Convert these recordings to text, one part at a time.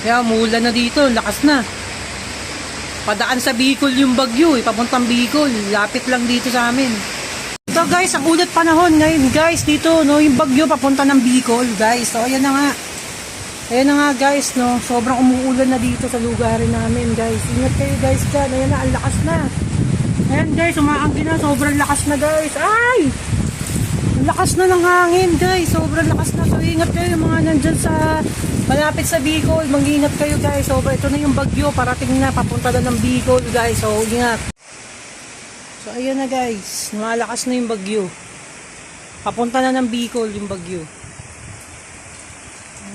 Kaya umuulan na dito, lakas na. Padaan sa Bicol yung bagyo, papuntang Bicol. Lapit lang dito sa amin. So guys, ang ulat panahon ngayon guys dito, no, yung bagyo papunta ng Bicol, guys. So ayan na nga. Ayan na nga guys, no. Sobrang umuulan na dito sa lugar namin, guys. Ingat kayo guys dyan. Ayan na, ang lakas na. Ayan guys, umaangkin na. Sobrang lakas na guys. Ay! Ang lakas na ng hangin guys. Sobrang lakas na. So ingat kayo mga nandyan sa malapit sa Bicol. Mag-ingat kayo guys. So ito na yung bagyo. Parating na. Papunta na ng Bicol guys. So ingat. So ayan na guys. Lumalakas na yung bagyo. Papunta na ng Bicol yung bagyo.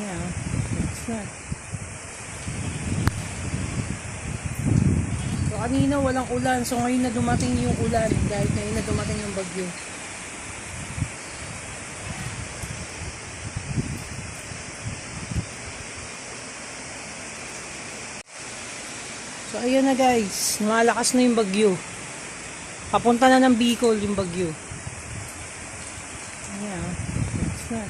Ayan. Lakas na. So kanina walang ulan. So ngayon na dumating yung ulan. Dahil ngayon na dumating yung bagyo. So ayan na guys. Lumalakas na yung bagyo. Papunta na ng Bicol yung bagyo. Ayan. Lakas na.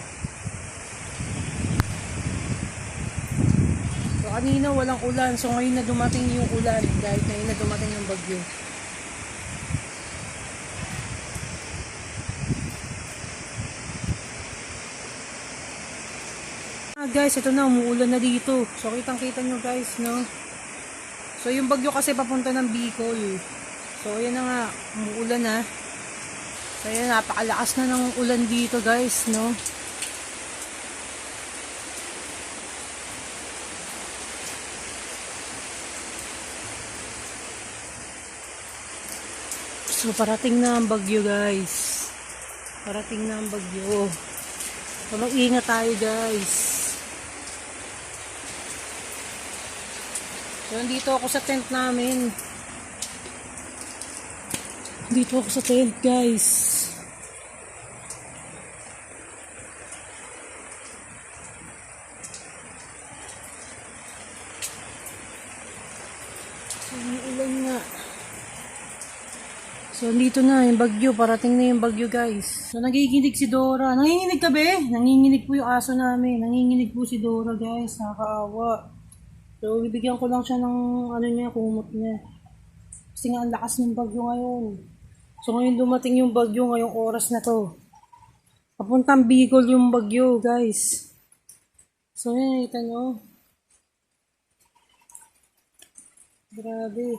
So kanina walang ulan. So ngayon na dumating yung ulan. Dahil ngayon na dumating yung bagyo. Guys, ito na. Umuulan na dito. So kitang kita nyo guys, no? So yung bagyo kasi papunta ng Bicol. So ayan na nga. Umuulan na. So ayan, napakalakas na ng ulan dito guys, no? So parating na ang bagyo guys. Parating na ang bagyo. So mag-ingat tayo guys. So nandito ako sa tent namin. Dito ako sa tent guys. So ulan nga. So, dito na yung bagyo. Parating na yung bagyo, guys. So, nagiginig si Dora. Nanginginig ka, be? Nanginginig po yung aso namin. Nanginginig po si Dora, guys. Nakakaawa. So, bibigyan ko lang siya ng, ano niya, kumot niya. Kasi nga, ang lakas ng bagyo ngayon. So, ngayon dumating yung bagyo ngayong oras na to. Papuntang Bicol yung bagyo, guys. So, yan, nakita nyo. Grabe.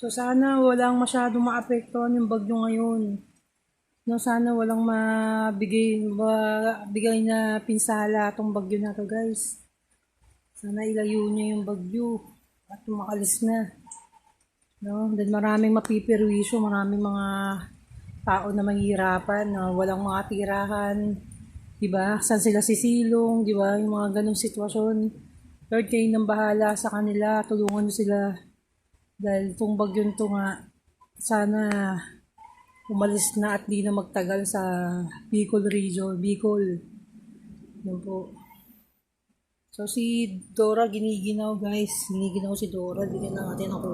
So sana walang masyadong maapektuhan yung bagyo ngayon. No, sana walang mabigay na pinsala itong bagyo na to guys. Sana ilayo niya yung bagyo at makalis na. No, then maraming mapipirwisyo, maraming mga tao na mahihirapan, na walang mga tirahan, 'di ba? Saan sila sisilong, 'di ba? Yung mga ganung sitwasyon. Lord, kayo nang bahala sa kanila, tulungan niyo sila. Dahil itong bagyon to nga, sana umalis na at di na magtagal sa Bicol region. Bicol. Yan po. So si Dora giniginaw guys. Giniginaw si Dora. Bigyan na natin ako.